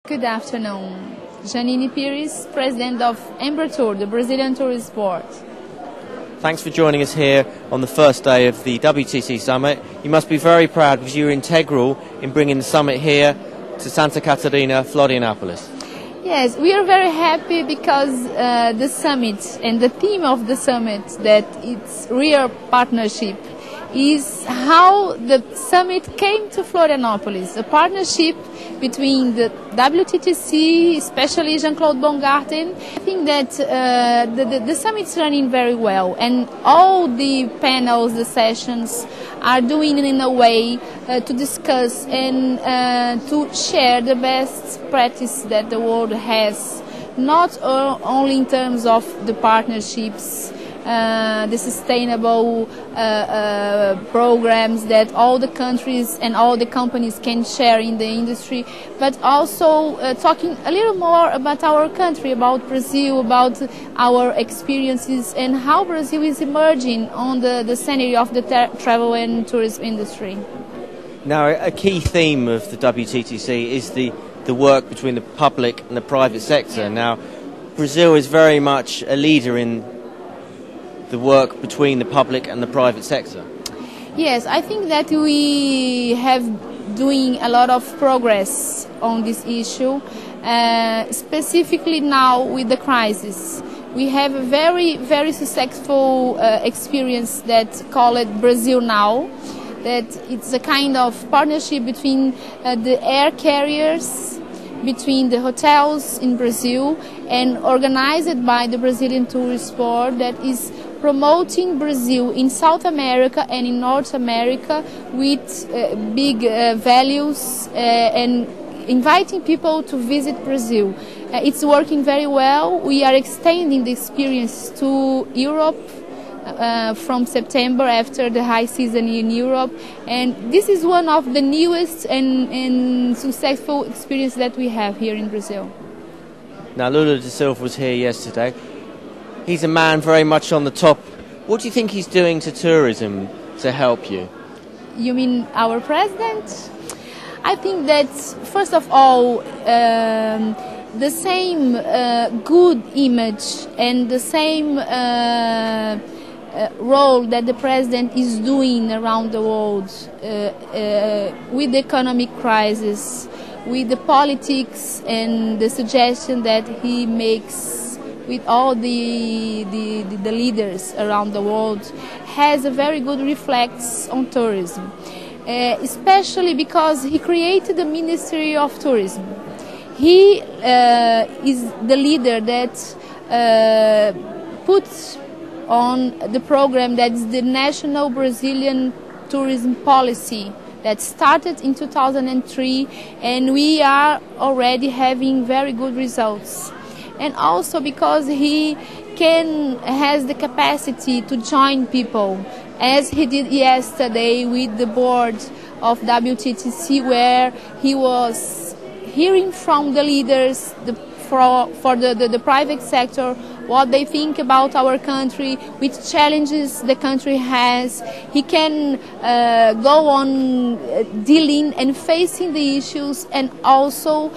Good afternoon. Jeanine Pires, President of Embratur, the Brazilian Tourist Board. Thanks for joining us here on the first day of the WTC Summit. You must be very proud because you were integral in bringing the summit here to Santa Catarina, Florianópolis. Yes, we are very happy because the summit and the theme of the summit, that it's real partnership, is how the summit came to Florianópolis, a partnership between the WTTC, especially Jean-Claude Baumgarten. I think that the summit is running very well, and all the panels, the sessions, are doing it in a way to discuss and to share the best practice that the world has, not only in terms of the partnerships, the sustainable programs that all the countries and all the companies can share in the industry, but also talking a little more about our country, about Brazil, about our experiences and how Brazil is emerging on the scenery of the travel and tourism industry. Now, a key theme of the WTTC is the work between the public and the private sector. Yeah. Now, Brazil is very much a leader in the work between the public and the private sector. Yes, I think that we have doing a lot of progress on this issue, specifically now with the crisis. We have a very, very successful experience that called Brazil Now, that it's a kind of partnership between the air carriers, between the hotels in Brazil, and organized by the Brazilian Tourist Board, that is promoting Brazil in South America and in North America with big values and inviting people to visit Brazil. It's working very well. We are extending the experience to Europe from September, after the high season in Europe, and this is one of the newest and successful experience that we have here in Brazil. Now, Lula da Silva was here yesterday. He's a man very much on the top. What do you think he's doing to tourism to help you? You mean our president? I think that, first of all, the same good image and the same role that the president is doing around the world with the economic crisis, with the politics and the suggestion that he makes with all the leaders around the world, has a very good reflex on tourism, especially because he created the Ministry of Tourism. He is the leader that puts on the program that is the National Brazilian Tourism Policy that started in 2003, and we are already having very good results. And also because he has the capacity to join people, as he did yesterday with the board of WTTC, where he was hearing from the leaders for the private sector what they think about our country, which challenges the country has. He can go on dealing and facing the issues, and also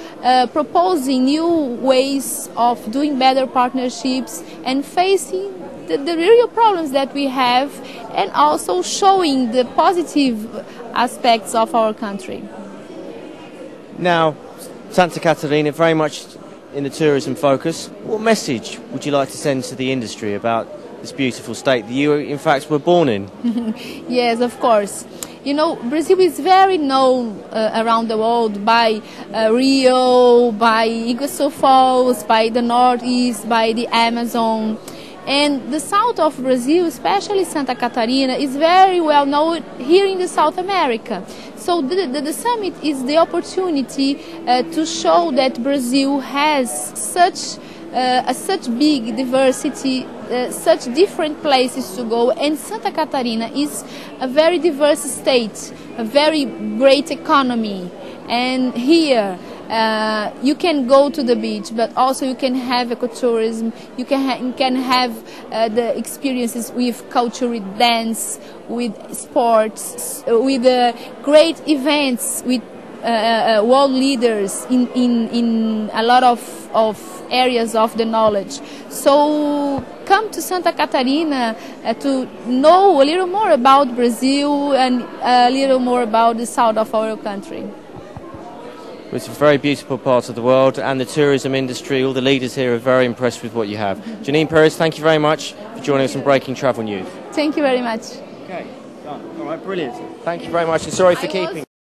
proposing new ways of doing better partnerships and facing the real problems that we have, and also showing the positive aspects of our country. Now, Santa Catarina, very much in the tourism focus. What message would you like to send to the industry about this beautiful state that you, in fact, were born in? Yes, of course. You know, Brazil is very known around the world by Rio, by Iguaçu Falls, by the Northeast, by the Amazon. And the south of Brazil, especially Santa Catarina, is very well known here in the South America. So the summit is the opportunity to show that Brazil has such big diversity, such different places to go, and Santa Catarina is a very diverse state, a very great economy, and here you can go to the beach, but also you can have ecotourism. You can have the experiences with culture, with dance, with sports, with great events, with world leaders in a lot of areas of the knowledge. So come to Santa Catarina to know a little more about Brazil and a little more about the south of our country. It's a very beautiful part of the world, and the tourism industry, all the leaders here are very impressed with what you have. Jeanine Pires, thank you very much for joining us on Breaking Travel News. Thank you very much. Okay, done. All right, brilliant. Thank you very much, and sorry for keeping...